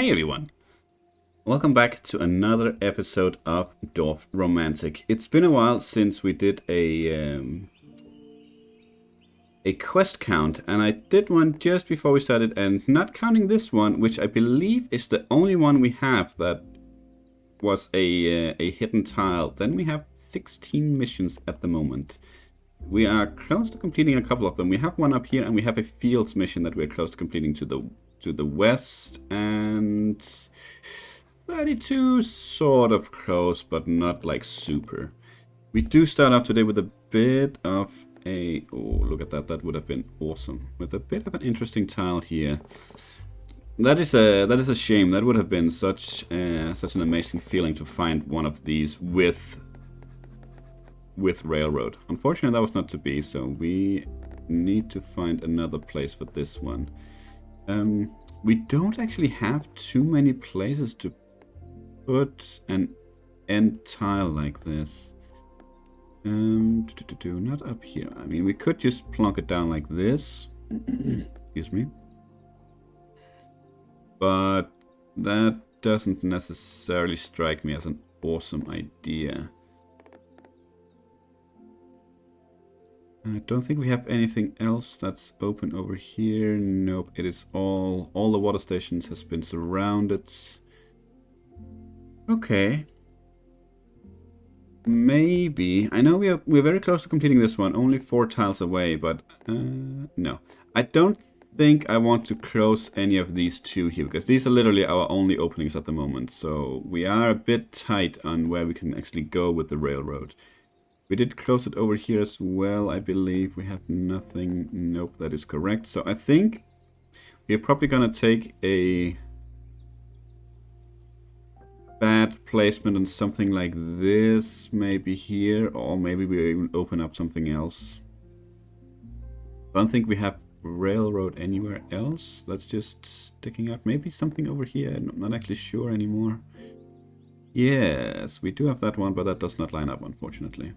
Hey everyone, welcome back to another episode of Dwarf Romantic. It's been a while since we did a quest count, and I did one just before we started, and not counting this one, which I believe is the only one we have that was a hidden tile. Then we have 16 missions at the moment. We are close to completing a couple of them. We have one up here, and we have a fields mission that we're close to completing to the west, and 32 sort of close, but not like super. We do start off today with a bit of a... Oh, look at that. That would have been awesome. With a bit of an interesting tile here. That is a shame. That would have been such an amazing feeling to find one of these with railroad. Unfortunately, that was not to be, so we need to find another place for this one. We don't actually have too many places to put an end tile like this. Not up here. I mean, we could just plonk it down like this. Excuse me. But that doesn't necessarily strike me as an awesome idea. I don't think we have anything else that's open over here. Nope, it is all the water stations has been surrounded. Okay. Maybe. I know we're very close to completing this one, only 4 tiles away, but no. I don't think I want to close any of these 2 here, because these are literally our only openings at the moment, so we are a bit tight on where we can actually go with the railroad. We did close it over here as well, I believe. We have nothing. Nope, that is correct. So I think we're probably gonna take a bad placement on something like this, maybe here, or maybe we even open up something else. I don't think we have railroad anywhere else. That's just sticking out. Maybe something over here. I'm not actually sure anymore. Yes, we do have that one, but that does not line up, unfortunately.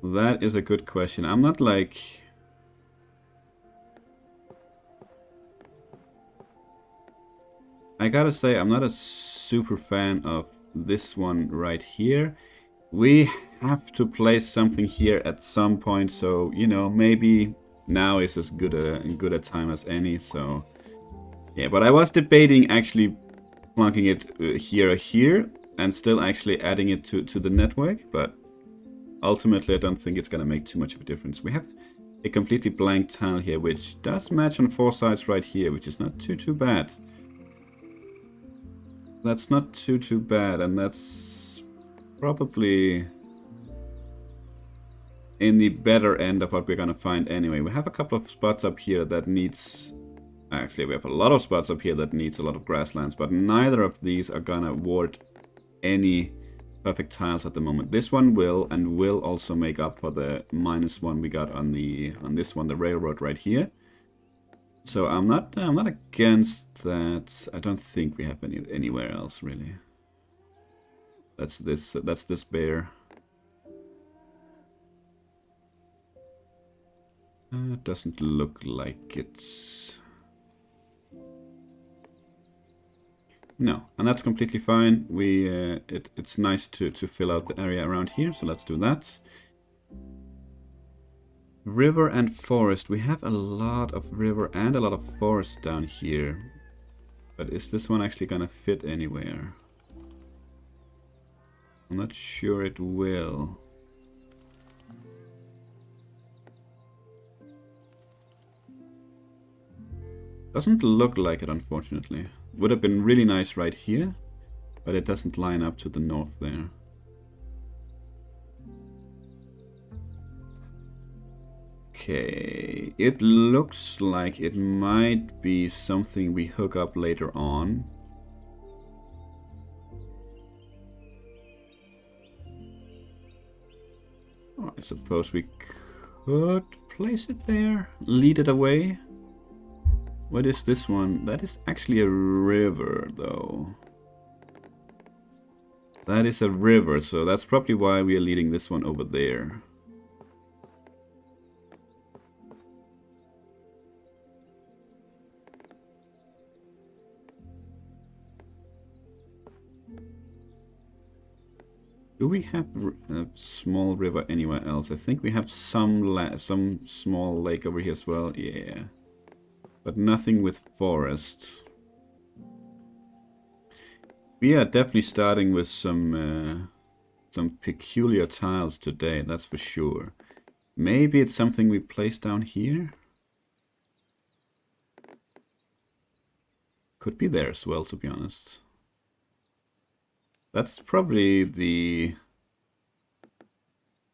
That is a good question. I'm not like... I gotta say, I'm not a super fan of this one right here. We have to place something here at some point, so, you know, maybe now is as good a time as any, so... Yeah, but I was debating actually plunking it here, and still actually adding it to the network, but... Ultimately, I don't think it's going to make too much of a difference. We have a completely blank tile here, which does match on 4 sides right here, which is not too bad. That's not too bad, and that's probably in the better end of what we're going to find anyway. We have a couple of spots up here that needs... Actually, we have a lot of spots up here that needs a lot of grasslands, but neither of these are going to award any... perfect tiles at the moment. This one will, and will also make up for the -1 we got on this one, the railroad right here. So I'm not against that. I don't think we have anywhere else really. That's this bear. Doesn't look like it's... No, and that's completely fine. It's nice to fill out the area around here, so let's do that. River and forest. We have a lot of river and a lot of forest down here. But is this one actually gonna fit anywhere? I'm not sure it will. Doesn't look like it, unfortunately. Would have been really nice right here, but it doesn't line up to the north there. Okay, it looks like it might be something we hook up later on. Oh, I suppose we could place it there, lead it away. What is this one? That is actually a river, though. That is a river, so that's probably why we are leading this one over there. Do we have a small river anywhere else? I think we have some small lake over here as well. Yeah, but nothing with forest. We are definitely starting with some peculiar tiles today, that's for sure. Maybe it's something we place down here? Could be there as well, to be honest. That's probably the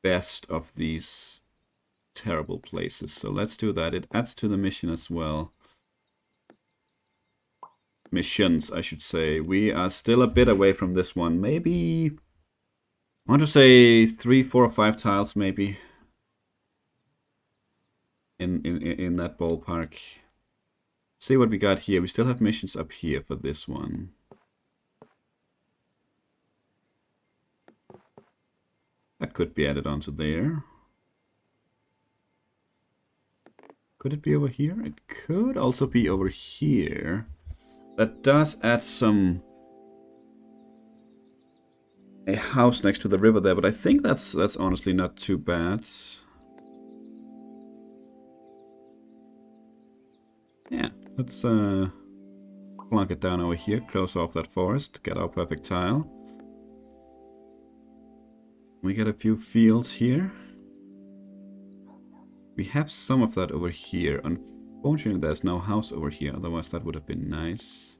best of these terrible places. So let's do that. It adds to the mission as well. Missions, I should say. We are still a bit away from this one. Maybe, I want to say 3, 4, or 5 tiles maybe. In that ballpark. See what we got here. We still have missions up here for this one. That could be added onto there. Could it be over here? It could also be over here. That does add a house next to the river there, but I think that's honestly not too bad. Yeah, let's plunk it down over here, close off that forest, get our perfect tile. We get a few fields here. We have some of that over here. Unfortunately, there's no house over here, otherwise that would have been nice.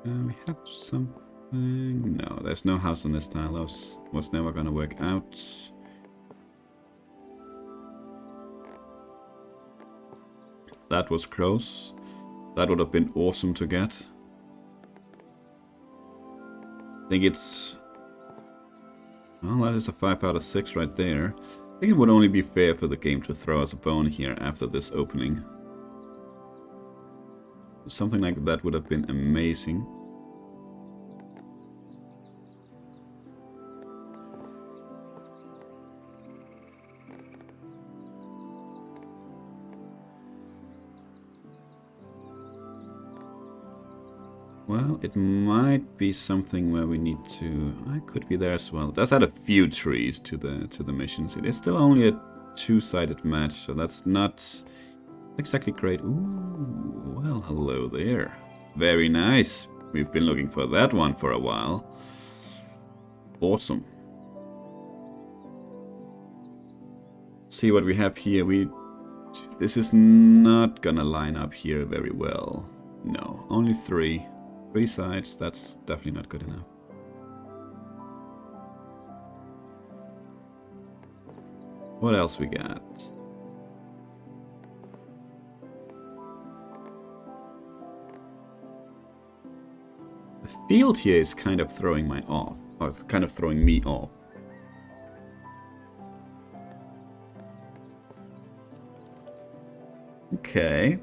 We have something... No, there's no house on this tile. That was never gonna work out. That was close. That would have been awesome to get. I think it's... Well, that is a 5 out of 6 right there. I think it would only be fair for the game to throw us a bone here after this opening. Something like that would have been amazing. Well, it might be something where we need to... I could be there as well. It does add a few trees to the missions. It is still only a two-sided match, so that's not exactly great. Ooh, well, hello there. Very nice. We've been looking for that one for a while. Awesome. See what we have here. This is not gonna line up here very well. No, only 3. 3 sides, that's definitely not good enough. What else we got? The field here is kind of throwing me off. Or it's kind of throwing me off. Okay.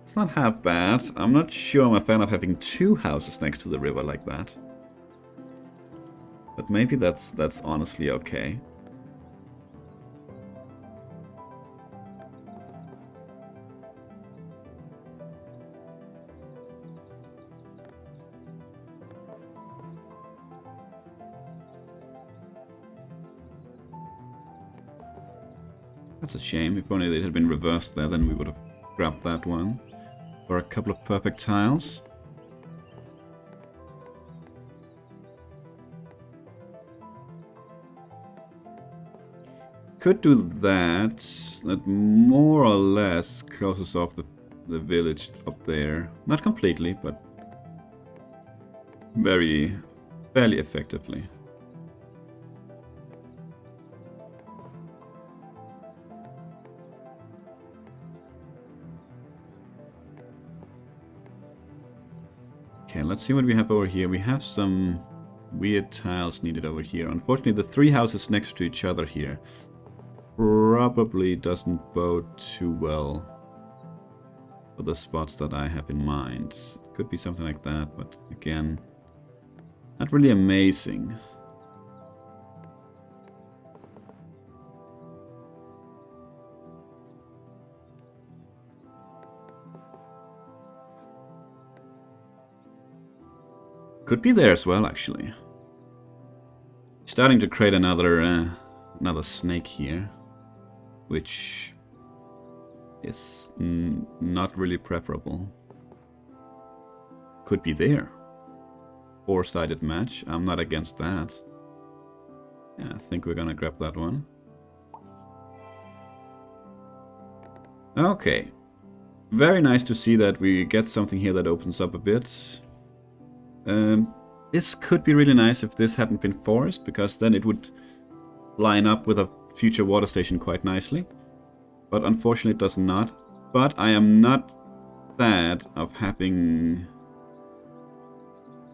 It's not half bad. I'm not sure I'm a fan of having 2 houses next to the river like that. But maybe that's honestly okay. That's a shame. If only it had been reversed there, then we would have grabbed that one. For a couple of perfect tiles. Could do that. That more or less closes off the village up there. Not completely, but fairly effectively. Okay, let's see what we have over here. We have some weird tiles needed over here. Unfortunately, the 3 houses next to each other here probably doesn't bode too well for the spots that I have in mind. Could be something like that, but again, not really amazing. Could be there as well, actually. Starting to create another snake here, which is not really preferable. Could be there. 4-sided match. I'm not against that. Yeah, I think we're gonna grab that one. Okay. Very nice to see that we get something here that opens up a bit. This could be really nice if this hadn't been forest, because then it would line up with a future water station quite nicely. But unfortunately it does not. But I am not sad of having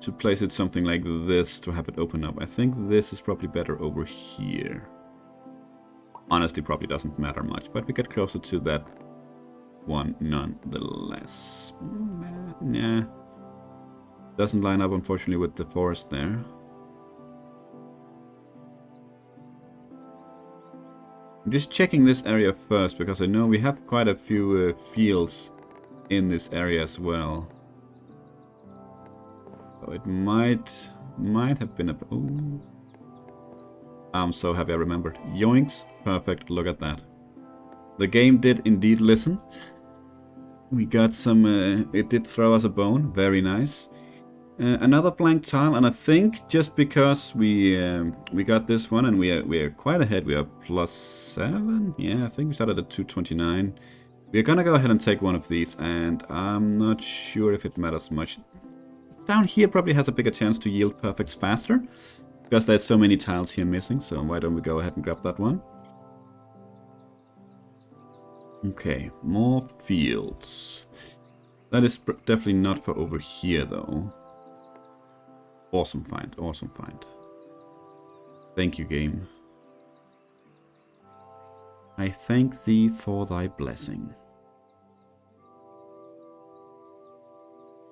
to place it something like this to have it open up. I think this is probably better over here. Honestly, probably doesn't matter much, but we get closer to that one nonetheless. Nah. Doesn't line up, unfortunately, with the forest there. I'm just checking this area first, because I know we have quite a few fields in this area as well. So it might have been a... Ooh. I'm so happy I remembered. Yoinks. Perfect. Look at that. The game did indeed listen. We got some... it did throw us a bone. Very nice. Another blank tile, and I think just because we got this one and we are quite ahead, we are +7. Yeah, I think we started at 229. We're gonna go ahead and take one of these, and I'm not sure if it matters much. Down here probably has a bigger chance to yield perfects faster, because there's so many tiles here missing. So why don't we go ahead and grab that one? Okay, more fields. That is definitely not for over here though. Awesome find, awesome find. Thank you, game. I thank thee for thy blessing.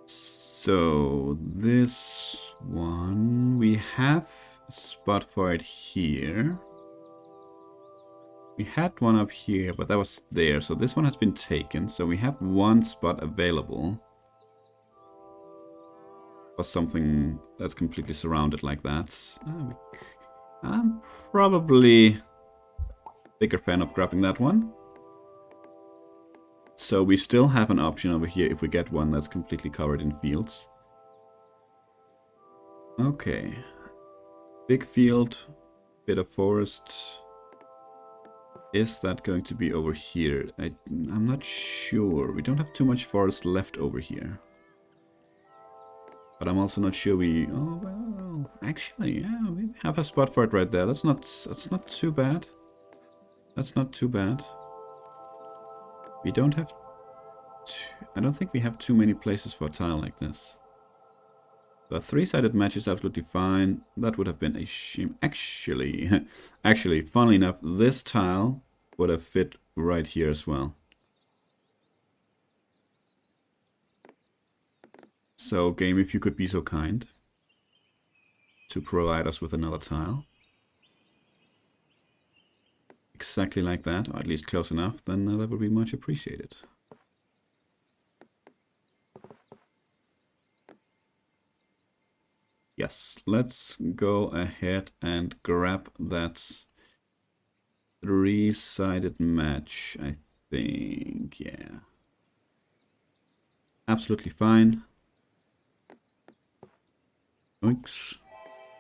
So, this one, we have a spot for it here. We had one up here, but that was there. So this one has been taken. So we have one spot available. Or something that's completely surrounded like that. I'm probably a bigger fan of grabbing that one. So we still have an option over here if we get one that's completely covered in fields. Okay. Big field, bit of forest. Is that going to be over here? I'm not sure. We don't have too much forest left over here. But I'm also not sure we... Oh, well, actually, yeah, we have a spot for it right there. That's not too bad. That's not too bad. We don't have... I don't think we have too many places for a tile like this. So a 3-sided match is absolutely fine. That would have been a shame. Actually, funnily enough, this tile would have fit right here as well. So, game, if you could be so kind to provide us with another tile. Exactly like that, or at least close enough, then that would be much appreciated. Yes, let's go ahead and grab that 3-sided match, I think, yeah. Absolutely fine. Oops.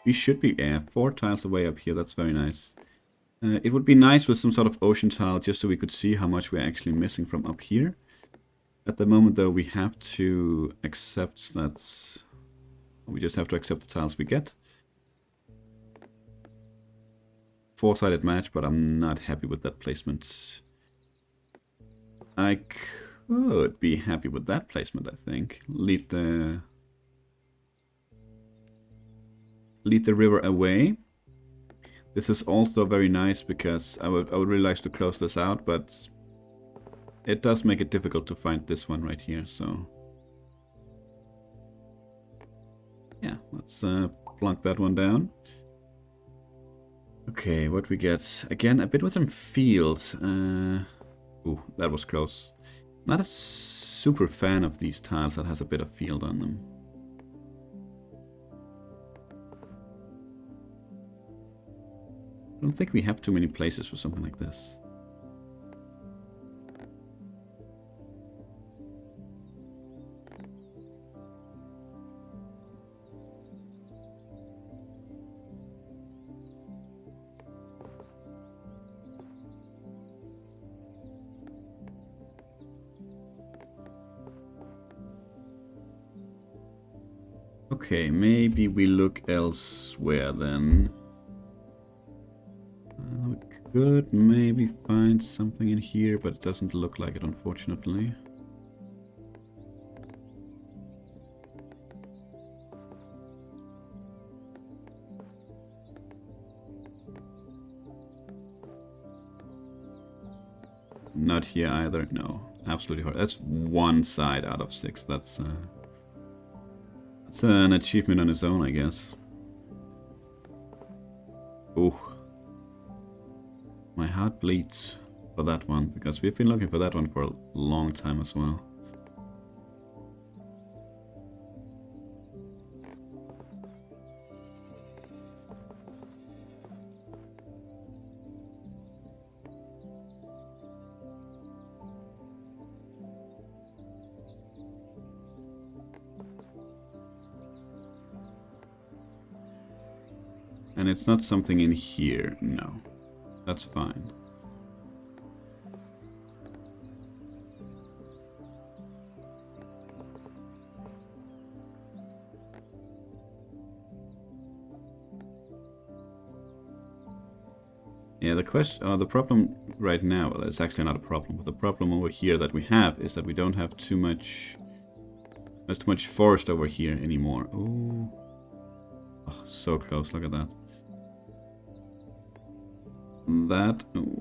We should be 4 tiles away up here. That's very nice. It would be nice with some sort of ocean tile just so we could see how much we're actually missing from up here. At the moment though, we have to accept that... We just have to accept the tiles we get. 4-sided match, but I'm not happy with that placement. I could be happy with that placement, I think. Leave lead the river away. This is also very nice because I would really like to close this out, but it does make it difficult to find this one right here, so yeah, let's plunk that one down. Okay, what we get? Again, a bit with some fields. Ooh, that was close. Not a super fan of these tiles that has a bit of field on them. I don't think we have too many places for something like this. Okay, maybe we look elsewhere then. We could maybe find something in here, but it doesn't look like it, unfortunately. Not here either. No, absolutely hard. That's one side out of 6. That's an achievement on its own, I guess. Ooh. My heart bleeds for that one, because we've been looking for that one for a long time as well. And it's not something in here, no. That's fine. Yeah, the problem right now, well, it's actually not a problem, but the problem over here that we have is that we don't have too much forest over here anymore. Ooh. Oh, so close, look at that.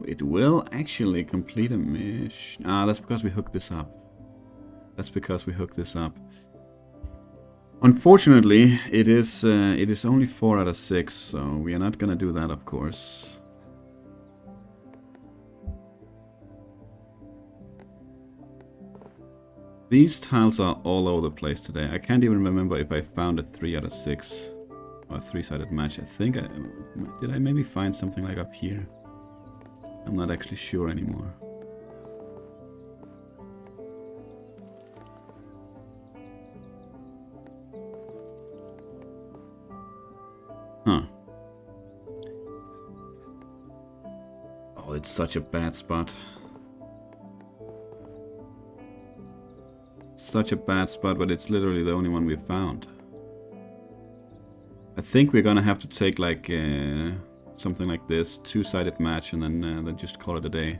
It will actually complete a mission. Ah, that's because we hooked this up. Unfortunately, it is only 4 out of 6, so we are not gonna do that, of course. These tiles are all over the place today. I can't even remember if I found a 3 out of 6 or a 3-sided match. I think did I maybe find something like up here? I'm not actually sure anymore. Huh. Oh, it's such a bad spot. Such a bad spot, but it's literally the only one we've found. I think we're gonna have to take like something like this, 2-sided match, and then just call it a day.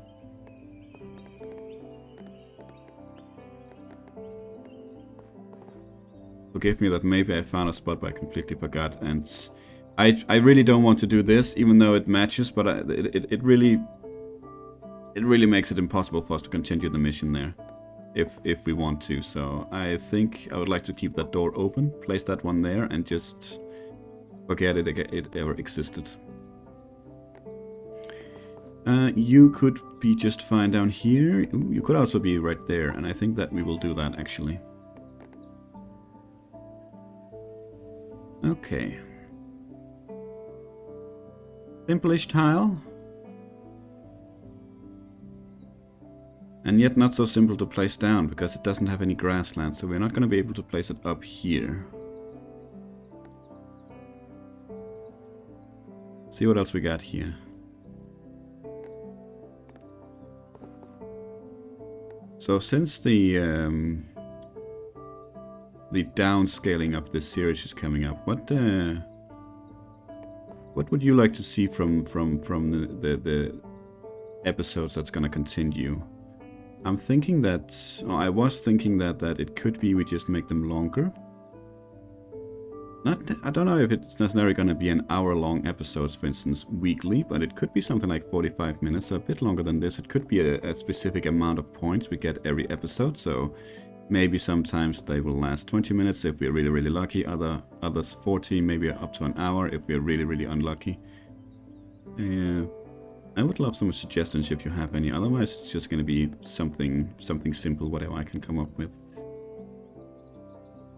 Forgive me that maybe I found a spot but I completely forgot, and I really don't want to do this, even though it matches, but it really makes it impossible for us to continue the mission there, if we want to. So I think I would like to keep that door open, place that one there, and just forget it ever existed. You could be just fine down here. Ooh, you could also be right there, and I think that we will do that actually. Okay. Simple-ish tile. And yet not so simple to place down, because it doesn't have any grassland, so we're not going to be able to place it up here. See what else we got here. So since the downscaling of this series is coming up, what would you like to see from the episodes that's gonna continue? I'm thinking that, I was thinking that it could be we just make them longer. I don't know if it's necessarily going to be an hour-long episodes, for instance, weekly, but it could be something like 45 minutes, so a bit longer than this. It could be a specific amount of points we get every episode, so maybe sometimes they will last 20 minutes if we're really, really lucky. Others 40, maybe up to an hour if we're really, really unlucky. I would love some suggestions if you have any. Otherwise, it's just going to be something simple, whatever I can come up with.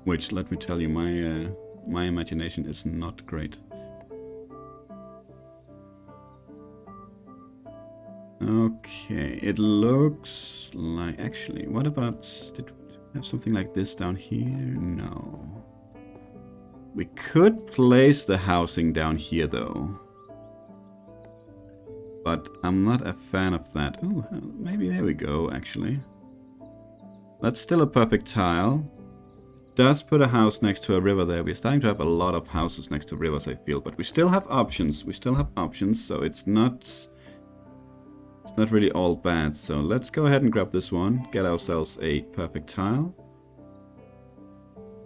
Which, let me tell you, my imagination is not great. Okay, it looks like... Actually, what about... Did we have something like this down here? No. We could place the housing down here, though. But I'm not a fan of that. Oh, maybe there we go, actually. That's still a perfect tile. Does put a house next to a river there. We're starting to have a lot of houses next to rivers, I feel. But we still have options. So it's not really all bad. So let's go ahead and grab this one. Get ourselves a perfect tile.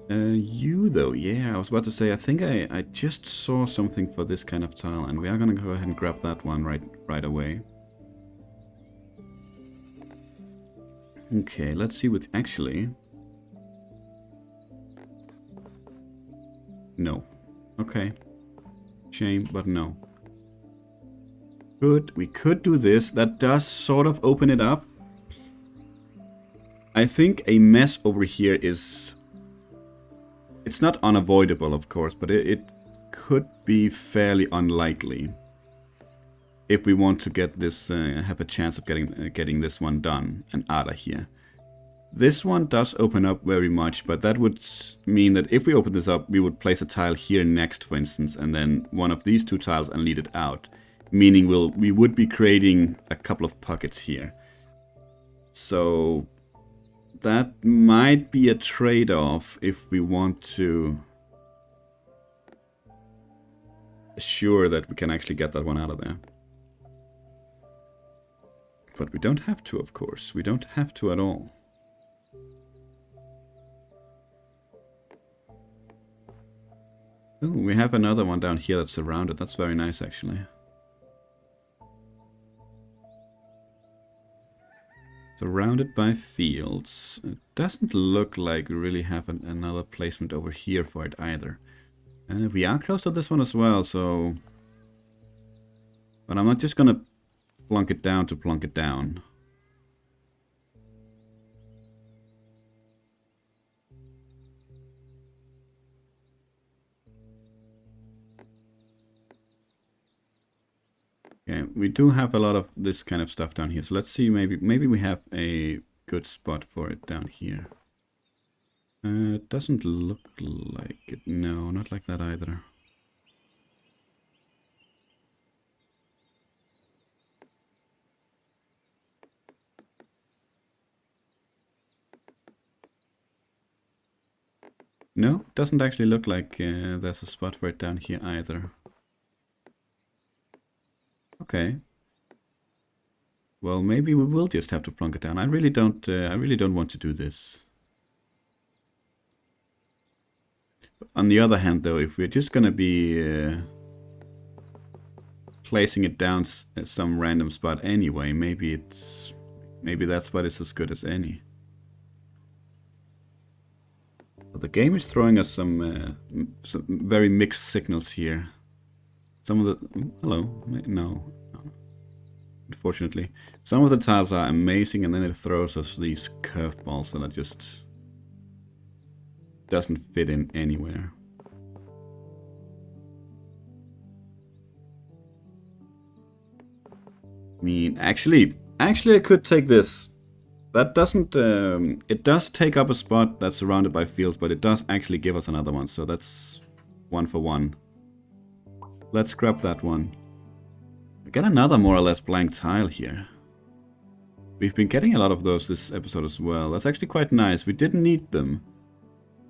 You though, yeah, I was about to say, I think I just saw something for this kind of tile, and we are gonna go ahead and grab that one right away. Okay, let's see with actually. No. Okay. Shame, but no. Good. We could do this. That does sort of open it up. I think a mess over here is... It's not unavoidable, of course, but it could be fairly unlikely if we want to get this, have a chance of getting this one done and out of here. This one does open up very much, but that would mean that if we open this up, we would place a tile here next, for instance, and then one of these two tiles and lead it out, meaning we would be creating a couple of pockets here. So that might be a trade-off if we want to assure that we can actually get that one out of there. But we don't have to, of course. We don't have to at all. Oh, we have another one down here that's surrounded. That's very nice, actually. Surrounded by fields. It doesn't look like we really have another placement over here for it either. We are close to this one as well, so... But I'm not just gonna plunk it down to plunk it down. Okay, we do have a lot of this kind of stuff down here, so let's see, maybe we have a good spot for it down here. It doesn't look like it. No, not like that either. No, doesn't actually look like there's a spot for it down here either. Okay. Well, maybe we will just have to plunk it down. I really don't want to do this. On the other hand, though, if we're just gonna be placing it down at some random spot anyway, maybe that spot is as good as any. But the game is throwing us some very mixed signals here. Some of the... Hello. No. Unfortunately. Some of the tiles are amazing, and then it throws us these curveballs that are just... doesn't fit in anywhere. I mean, actually I could take this. That doesn't... it does take up a spot that's surrounded by fields, but it does actually give us another one, so that's 1 for 1. Let's grab that one. We got another more or less blank tile here. We've been getting a lot of those this episode as well. That's actually quite nice. We didn't need them.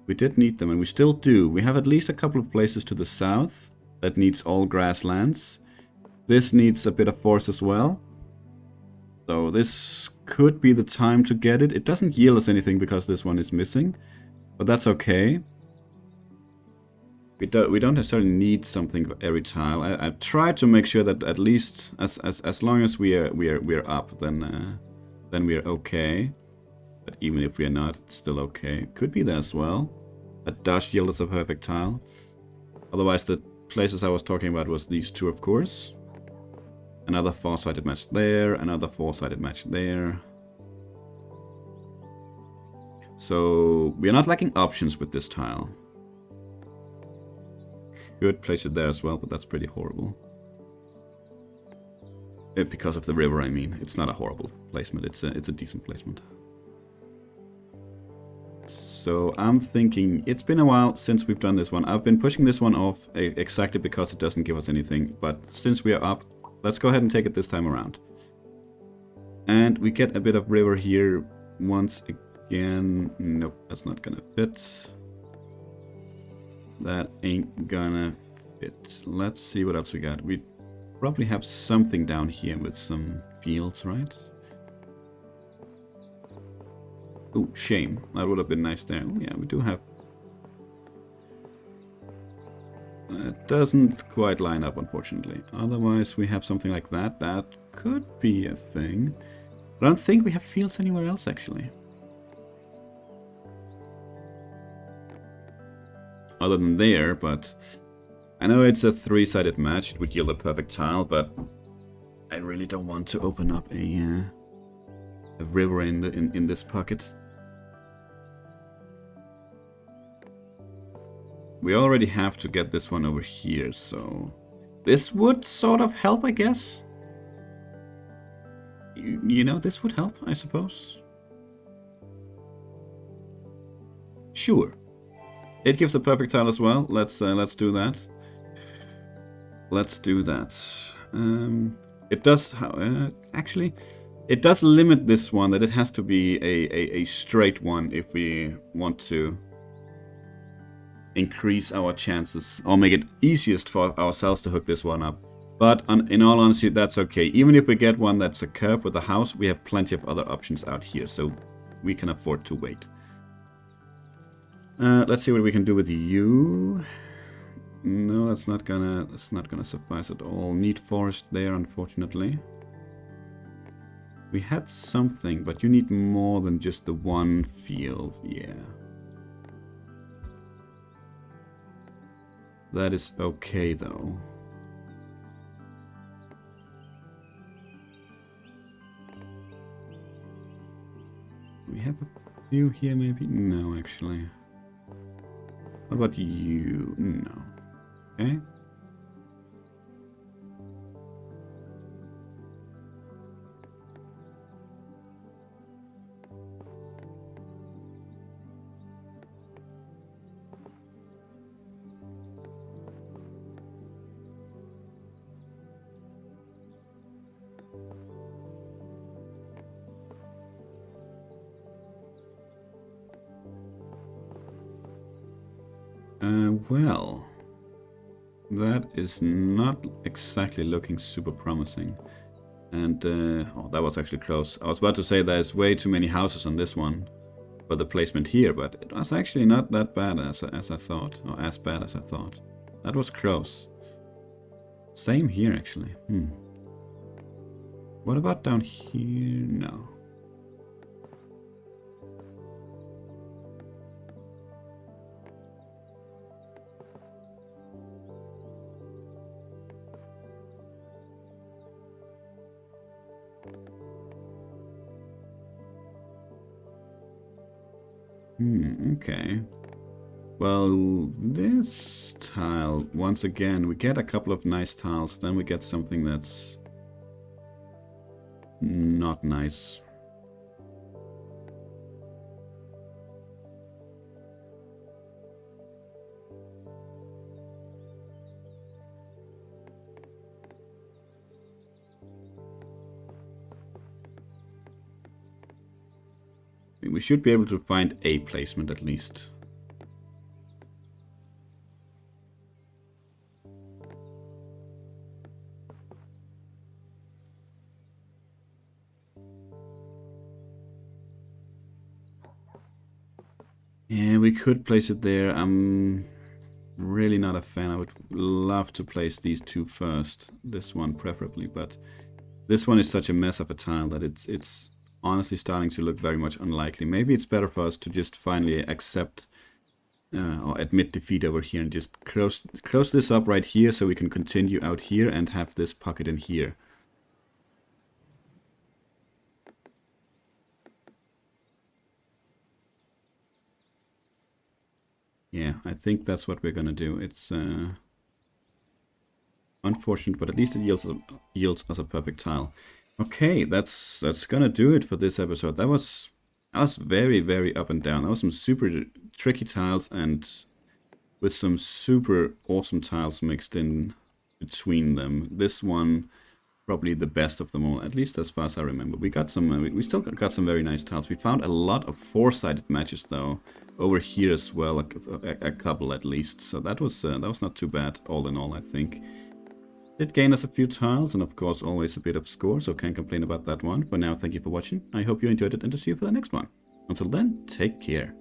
We did need them, and we still do. We have at least a couple of places to the south that needs all grasslands. This needs a bit of forest as well. So this could be the time to get it. It doesn't yield us anything because this one is missing, but that's okay. we don't necessarily need something for every tile. I've tried to make sure that at least as long as we're up, then we're okay. But even if we're not, it's still okay. Could be there as well. A dash yield is a perfect tile. Otherwise, the places I was talking about was these two, of course. Another four-sided match there, another four-sided match there. So we're not lacking options with this tile. Could place it there as well, but that's pretty horrible. Because of the river, I mean. It's not a horrible placement, it's a decent placement. So I'm thinking, it's been a while since we've done this one. I've been pushing this one off exactly because it doesn't give us anything. But since we are up, let's go ahead and take it this time around. And we get a bit of river here once again. Nope, that's not gonna fit. That ain't gonna fit. Let's see what else we got. We probably have something down here with some fields, right? Oh, shame. That would have been nice there. Oh, yeah, we do have... It doesn't quite line up, unfortunately. Otherwise, we have something like that. That could be a thing. But I don't think we have fields anywhere else, actually. Other than there, but... I know it's a three-sided match. It would yield a perfect tile, but... I really don't want to open up a river in this pocket. We already have to get this one over here, so... This would sort of help, I guess. You know, this would help, I suppose. Sure. It gives a perfect tile as well. Let's do that. Let's do that. It does... actually, it does limit this one, that it has to be a straight one if we want to... increase our chances or make it easiest for ourselves to hook this one up. But in all honesty, that's okay. Even if we get one that's a curve with a house, we have plenty of other options out here, so we can afford to wait. Let's see what we can do with you. No, that's not gonna suffice at all. Need forest there, unfortunately. We had something, but you need more than just the one field. Yeah. That is okay, though. We have a few here, maybe? No, actually. What about you? No. Okay. Well, that is not exactly looking super promising. And, oh, that was actually close. I was about to say there's way too many houses on this one for the placement here, but it was actually not that bad as I thought, or as bad as I thought. That was close. Same here, actually. What about down here? No. Okay. Well, this tile, once again, we get a couple of nice tiles, then we get something that's not nice. We should be able to find a placement at least. Yeah, we could place it there. really not a fan. I would love to place these two first. This one preferably, but this one is such a mess of a tile that it's honestly starting to look very much unlikely. Maybe it's better for us to just finally accept or admit defeat over here and just close this up right here so we can continue out here and have this pocket in here. Yeah, I think that's what we're gonna do. It's unfortunate, but at least it yields us a perfect tile. Okay, that's gonna do it for this episode. That was very, very up and down. That was some super tricky tiles and with some super awesome tiles mixed in between them. This one probably the best of them all, at least as far as I remember. We got some, we still got some very nice tiles. We found a lot of four-sided matches though over here as well, a couple at least. So that was not too bad all in all, I think. Did gain us a few tiles and of course always a bit of score, so can't complain about that one. For now, thank you for watching. I hope you enjoyed it and to see you for the next one. Until then, take care.